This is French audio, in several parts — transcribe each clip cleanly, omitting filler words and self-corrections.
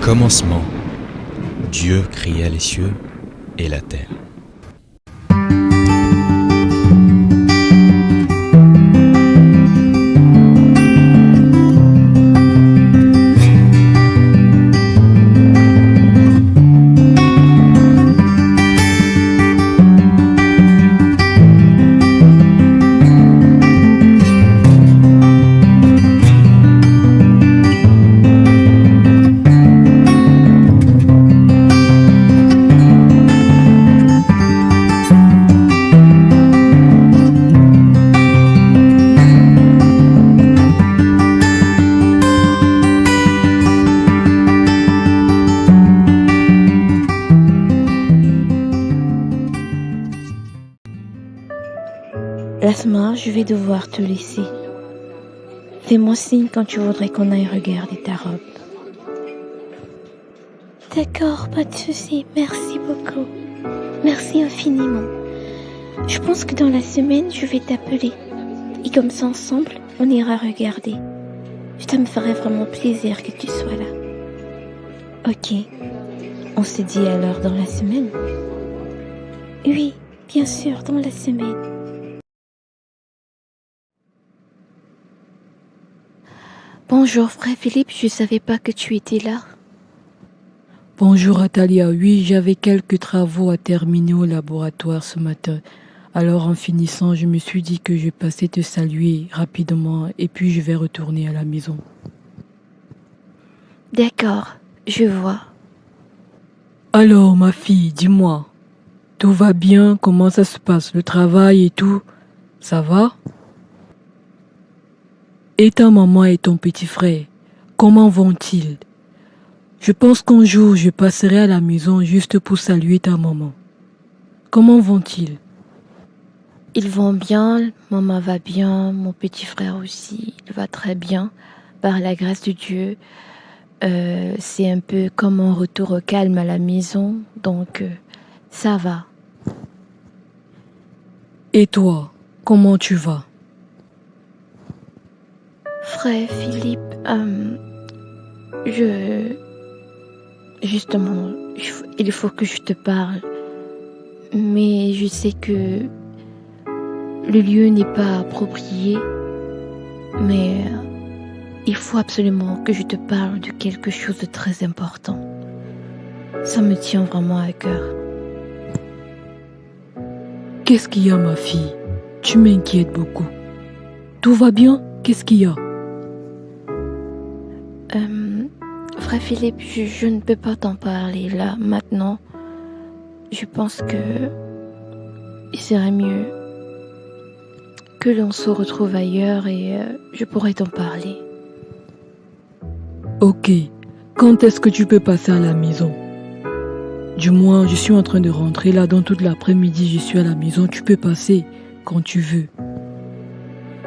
Commencement, Dieu créa les cieux et la terre. Lasma, je vais devoir te laisser. Fais-moi signe quand tu voudrais qu'on aille regarder ta robe. D'accord, pas de souci. Merci beaucoup. Merci infiniment. Je pense que dans la semaine, je vais t'appeler. Et comme ça, ensemble, on ira regarder. Ça me ferait vraiment plaisir que tu sois là. Ok. On se dit alors dans la semaine? Oui, bien sûr, dans la semaine. Bonjour frère Philippe, je savais pas que tu étais là. Bonjour Atalia, oui, j'avais quelques travaux à terminer au laboratoire ce matin. Alors en finissant, je me suis dit que je passais te saluer rapidement et puis je vais retourner à la maison. D'accord, je vois. Alors ma fille, dis-moi, tout va bien? Comment ça se passe? Le travail et tout, ça va? Et ta maman et ton petit frère, comment vont-ils? Je pense qu'un jour je passerai à la maison juste pour saluer ta maman. Comment vont-ils? Ils vont bien, maman va bien, mon petit frère aussi, il va très bien, par la grâce de Dieu. C'est un peu comme un retour au calme à la maison, donc ça va. Et toi, comment tu vas? Frère Philippe, justement, il faut que je te parle, mais je sais que le lieu n'est pas approprié, mais il faut absolument que je te parle de quelque chose de très important. Ça me tient vraiment à cœur. Qu'est-ce qu'il y a, ma fille? Tu m'inquiètes beaucoup. Tout va bien? Qu'est-ce qu'il y a? Frère Philippe, je ne peux pas t'en parler là, maintenant. Je pense que il serait mieux que l'on se retrouve ailleurs et je pourrais t'en parler. Ok, quand est-ce que tu peux passer à la maison? Du moins, je suis en train de rentrer là, dans toute l'après-midi, je suis à la maison, tu peux passer quand tu veux.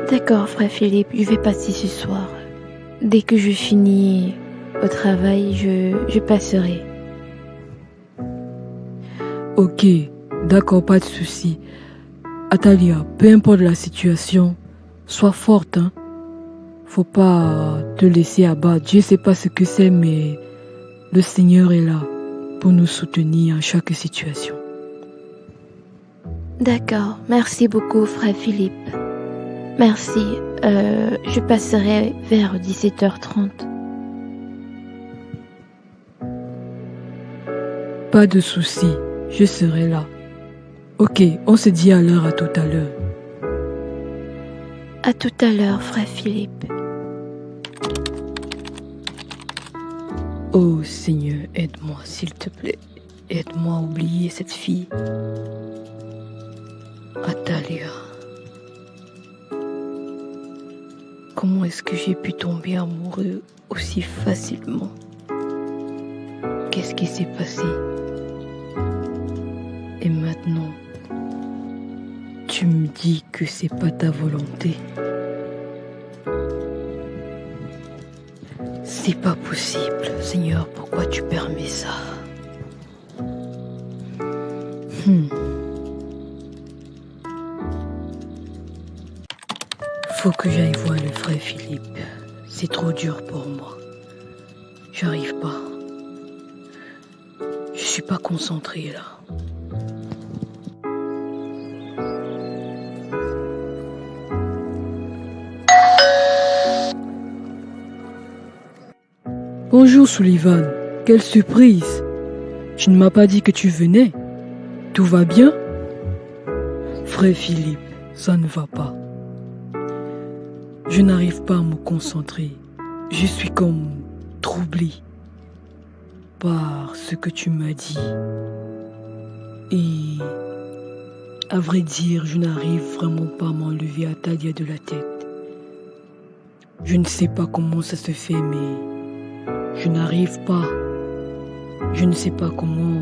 D'accord, frère Philippe, je vais passer ce soir. Dès que je finis au travail, je passerai. Ok, d'accord, pas de souci. Atalia, peu importe la situation, sois forte, hein. Faut pas te laisser abattre. Je sais pas ce que c'est, mais le Seigneur est là pour nous soutenir en chaque situation. D'accord, merci beaucoup, frère Philippe. Merci, je passerai vers 17h30. Pas de souci, je serai là. Ok, on se dit à l'heure, à tout à l'heure. À tout à l'heure, frère Philippe. Oh Seigneur, aide-moi s'il te plaît. Aide-moi à oublier cette fille. Atalia. Comment est-ce que j'ai pu tomber amoureux aussi facilement? Qu'est-ce qui s'est passé? Et maintenant, tu me dis que c'est pas ta volonté. C'est pas possible, Seigneur, pourquoi tu permets ça? Faut que j'aille voir le frère Philippe. C'est trop dur pour moi. J'arrive pas. suis pas concentrée là. Bonjour Sullivan, quelle surprise! Tu ne m'as pas dit que tu venais. Tout va bien? Frère Philippe, ça ne va pas. Je n'arrive pas à me concentrer. Je suis comme troublé par ce que tu m'as dit. Et à vrai dire, je n'arrive vraiment pas à m'enlever Atalia de la tête. Je ne sais pas comment ça se fait, mais je n'arrive pas. Je ne sais pas comment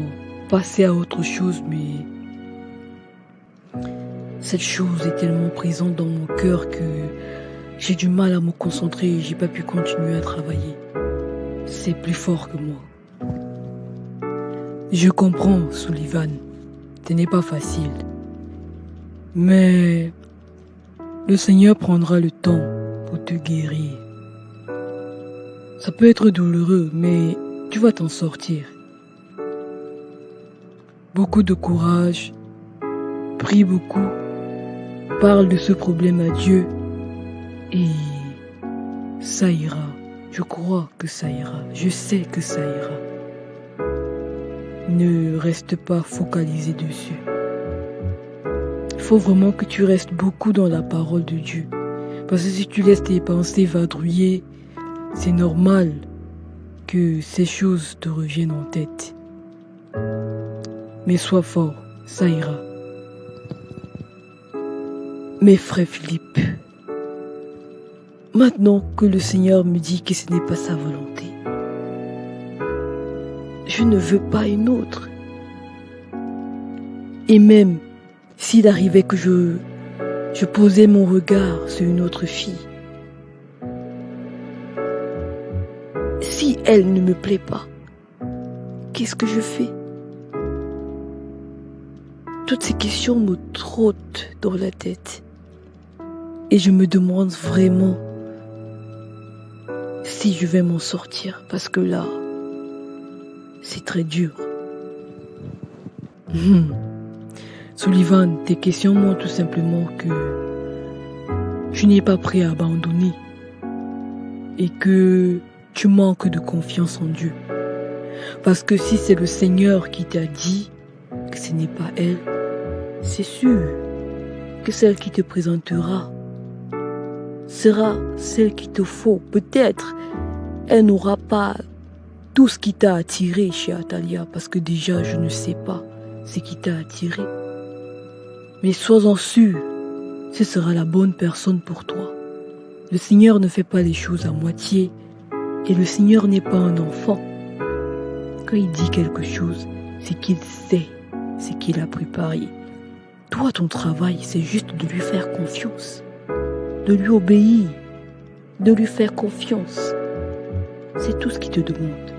passer à autre chose, mais cette chose est tellement présente dans mon cœur que j'ai du mal à me concentrer et j'ai pas pu continuer à travailler. C'est plus fort que moi. Je comprends, Sullivan. Ce n'est pas facile. Mais le Seigneur prendra le temps pour te guérir. Ça peut être douloureux, mais tu vas t'en sortir. Beaucoup de courage. Prie beaucoup. Parle de ce problème à Dieu. Et ça ira. Je crois que ça ira. Je sais que ça ira. Ne reste pas focalisé dessus. Il faut vraiment que tu restes beaucoup dans la parole de Dieu. Parce que si tu laisses tes pensées vadrouiller, c'est normal que ces choses te reviennent en tête. Mais sois fort, ça ira. Mais frère Philippe, maintenant que le Seigneur me dit que ce n'est pas sa volonté, je ne veux pas une autre. Et même s'il arrivait que je posais mon regard sur une autre fille, si elle ne me plaît pas, qu'est-ce que je fais? Toutes ces questions me trottent dans la tête. Et je me demande vraiment si je vais m'en sortir. Parce que là, c'est très dur. Sullivan, tes questions montrent tout simplement que tu n'es pas prêt à abandonner. Et que tu manques de confiance en Dieu. Parce que si c'est le Seigneur qui t'a dit que ce n'est pas elle, c'est sûr que celle qui te présentera sera celle qu'il te faut. Peut-être elle n'aura pas tout ce qui t'a attiré chez Atalia, parce que déjà je ne sais pas ce qui t'a attiré. Mais sois-en sûr, ce sera la bonne personne pour toi. Le Seigneur ne fait pas les choses à moitié et le Seigneur n'est pas un enfant. Quand il dit quelque chose, c'est qu'il sait ce qu'il a préparé. Toi, ton travail, c'est juste de lui faire confiance, de lui obéir, de lui faire confiance. C'est tout ce qu'il te demande.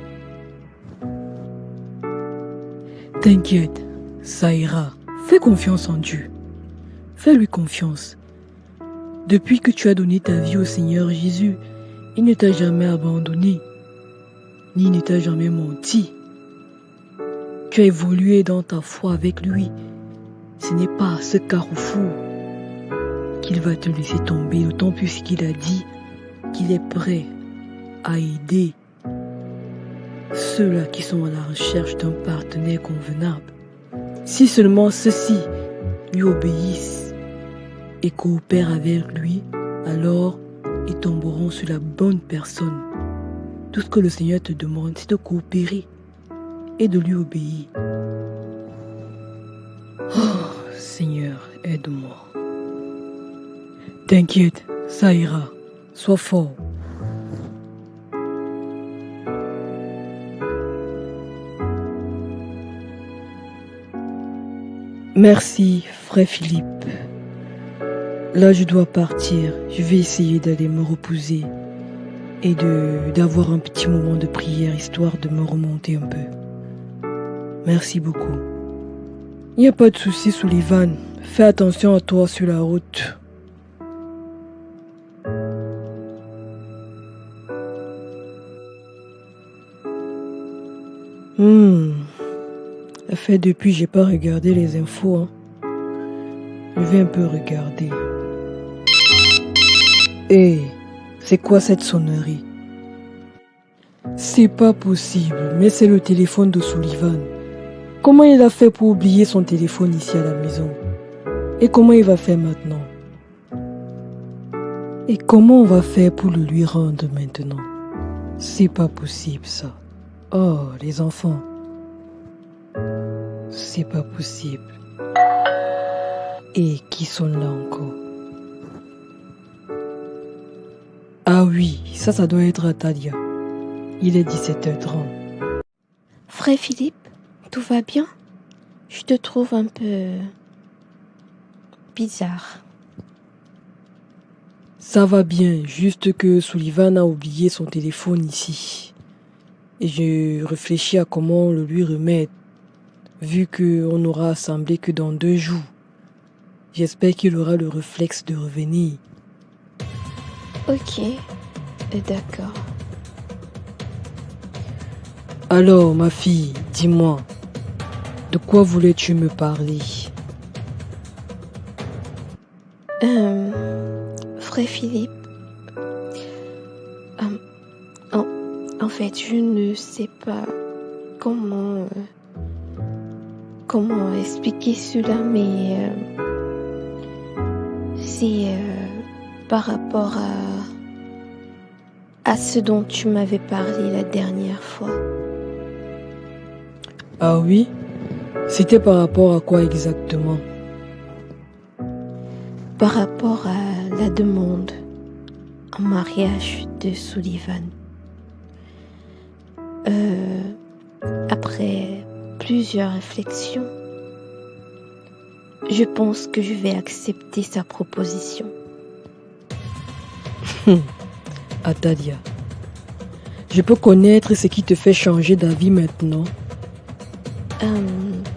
T'inquiète, ça ira. Fais confiance en Dieu. Fais-lui confiance. Depuis que tu as donné ta vie au Seigneur Jésus, il ne t'a jamais abandonné, ni ne t'a jamais menti. Tu as évolué dans ta foi avec lui. Ce n'est pas à ce carrefour qu'il va te laisser tomber, d'autant plus qu'il a dit qu'il est prêt à aider ceux-là qui sont à la recherche d'un partenaire convenable. Si seulement ceux-ci lui obéissent et coopèrent avec lui, alors ils tomberont sur la bonne personne. Tout ce que le Seigneur te demande, c'est de coopérer et de lui obéir. Oh, Seigneur, aide-moi. T'inquiète, ça ira. Sois fort. Merci, frère Philippe. Là, je dois partir. Je vais essayer d'aller me reposer et d'avoir un petit moment de prière, histoire de me remonter un peu. Merci beaucoup. Il n'y a pas de souci, Sullivan. Fais attention à toi sur la route. Ça fait depuis j'ai pas regardé les infos. Hein. Je vais un peu regarder. Hé, c'est quoi cette sonnerie? C'est pas possible, mais c'est le téléphone de Sullivan. Comment il a fait pour oublier son téléphone ici à la maison? Et comment il va faire maintenant? Et comment on va faire pour le lui rendre maintenant? C'est pas possible ça. Oh, les enfants. C'est pas possible. Et qui sonne là encore? Ah oui, ça doit être Atalia. Il est 17h30. Frère Philippe, tout va bien? Je te trouve un peu bizarre. Ça va bien, juste que Sullivan a oublié son téléphone ici. Et je réfléchis à comment le lui remettre, vu qu'on n'aura assemblé que dans 2 jours. J'espère qu'il aura le réflexe de revenir. Ok, d'accord. Alors, ma fille, dis-moi, de quoi voulais-tu me parler? Frère Philippe, en fait, je ne sais pas comment expliquer cela, mais c'est par rapport à ce dont tu m'avais parlé la dernière fois. Ah oui? C'était par rapport à quoi exactement? Par rapport à la demande en mariage de Sullivan. Après plusieurs réflexions, je pense que je vais accepter sa proposition. Atalia, je peux connaître ce qui te fait changer d'avis maintenant?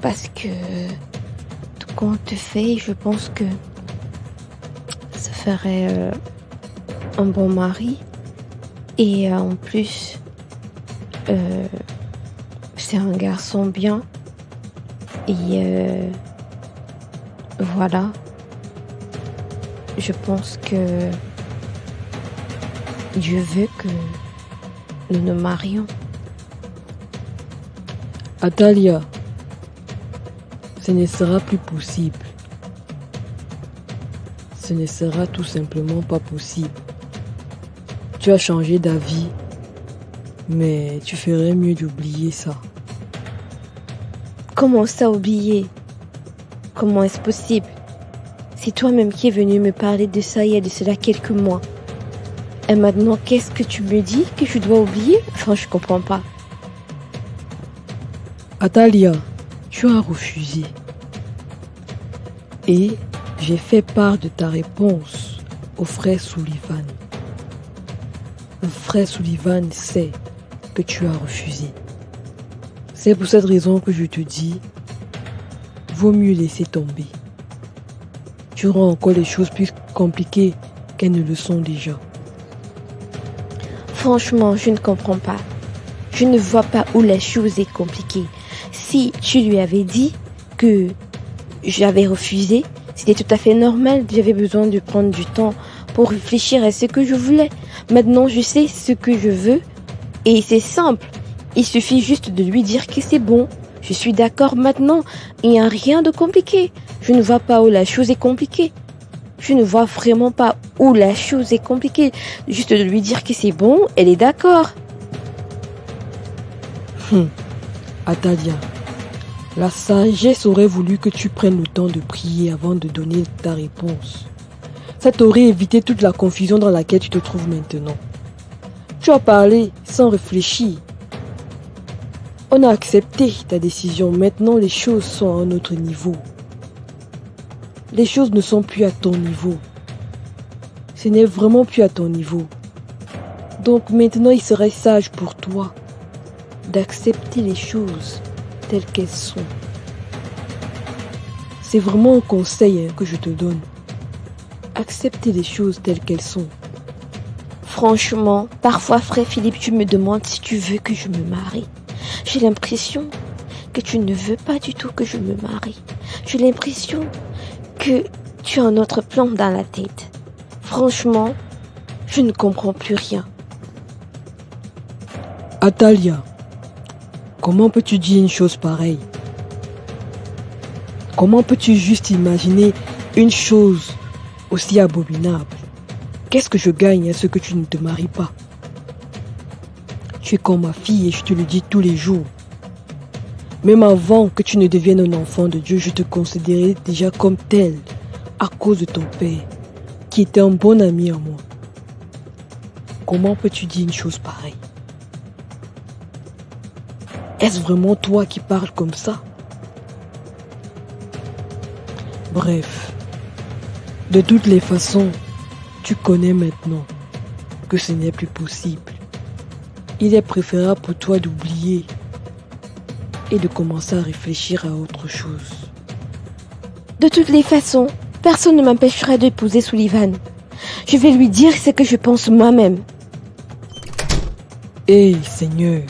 Parce que tout compte fait, je pense que ça ferait un bon mari. Et en plus, c'est un garçon bien. Et voilà. Je pense que Dieu veut que nous nous marions. Atalia, ce ne sera plus possible. Ce ne sera tout simplement pas possible. Tu as changé d'avis, mais tu ferais mieux d'oublier ça. Comment ça oublier? Comment est-ce possible? C'est toi-même qui es venu me parler de ça il y a de cela quelques mois. Et maintenant, qu'est-ce que tu me dis que je dois oublier? Enfin, je comprends pas. Atalia, tu as refusé. Et j'ai fait part de ta réponse au frère Sullivan. Le frère Sullivan sait que tu as refusé. C'est pour cette raison que je te dis, vaut mieux laisser tomber. Tu rends encore les choses plus compliquées qu'elles ne le sont déjà. Franchement, je ne comprends pas. Je ne vois pas où la chose est compliquée. Si tu lui avais dit que j'avais refusé, c'était tout à fait normal. J'avais besoin de prendre du temps pour réfléchir à ce que je voulais. Maintenant, je sais ce que je veux et c'est simple. Il suffit juste de lui dire que c'est bon. Je suis d'accord maintenant. Il n'y a rien de compliqué. Je ne vois pas où la chose est compliquée. Je ne vois vraiment pas où la chose est compliquée. Juste de lui dire que c'est bon, elle est d'accord. Atalia, la sagesse aurait voulu que tu prennes le temps de prier avant de donner ta réponse. Ça t'aurait évité toute la confusion dans laquelle tu te trouves maintenant. Tu as parlé sans réfléchir. On a accepté ta décision. Maintenant, les choses sont à un autre niveau. Les choses ne sont plus à ton niveau. Ce n'est vraiment plus à ton niveau. Donc maintenant, il serait sage pour toi d'accepter les choses telles qu'elles sont. C'est vraiment un conseil que je te donne. Accepter les choses telles qu'elles sont. Franchement, parfois, frère Philippe, tu me demandes si tu veux que je me marie. J'ai l'impression que tu ne veux pas du tout que je me marie. J'ai l'impression que tu as un autre plan dans la tête. Franchement, je ne comprends plus rien. Atalia, comment peux-tu dire une chose pareille? Comment peux-tu juste imaginer une chose aussi abominable? Qu'est-ce que je gagne à ce que tu ne te maries pas? Tu es comme ma fille et je te le dis tous les jours. Même avant que tu ne deviennes un enfant de Dieu, je te considérais déjà comme tel à cause de ton père, qui était un bon ami à moi. Comment peux-tu dire une chose pareille? Est-ce vraiment toi qui parles comme ça? Bref, de toutes les façons, tu connais maintenant que ce n'est plus possible. Il est préférable pour toi d'oublier et de commencer à réfléchir à autre chose. De toutes les façons, personne ne m'empêchera d'épouser Sullivan. Je vais lui dire ce que je pense moi-même. Hey Seigneur,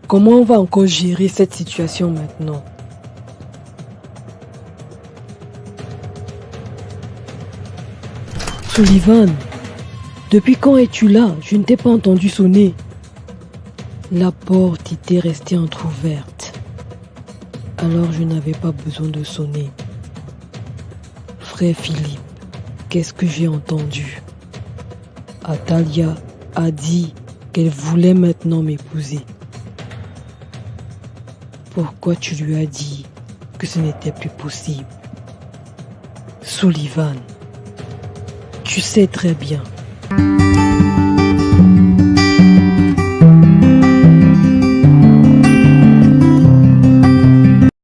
comment on va encore gérer cette situation maintenant? Sullivan, depuis quand es-tu là? Je ne t'ai pas entendu sonner. La porte était restée entrouverte. Alors je n'avais pas besoin de sonner. Frère Philippe, qu'est-ce que j'ai entendu? Atalia a dit qu'elle voulait maintenant m'épouser. Pourquoi tu lui as dit que ce n'était plus possible? Sullivan, tu sais très bien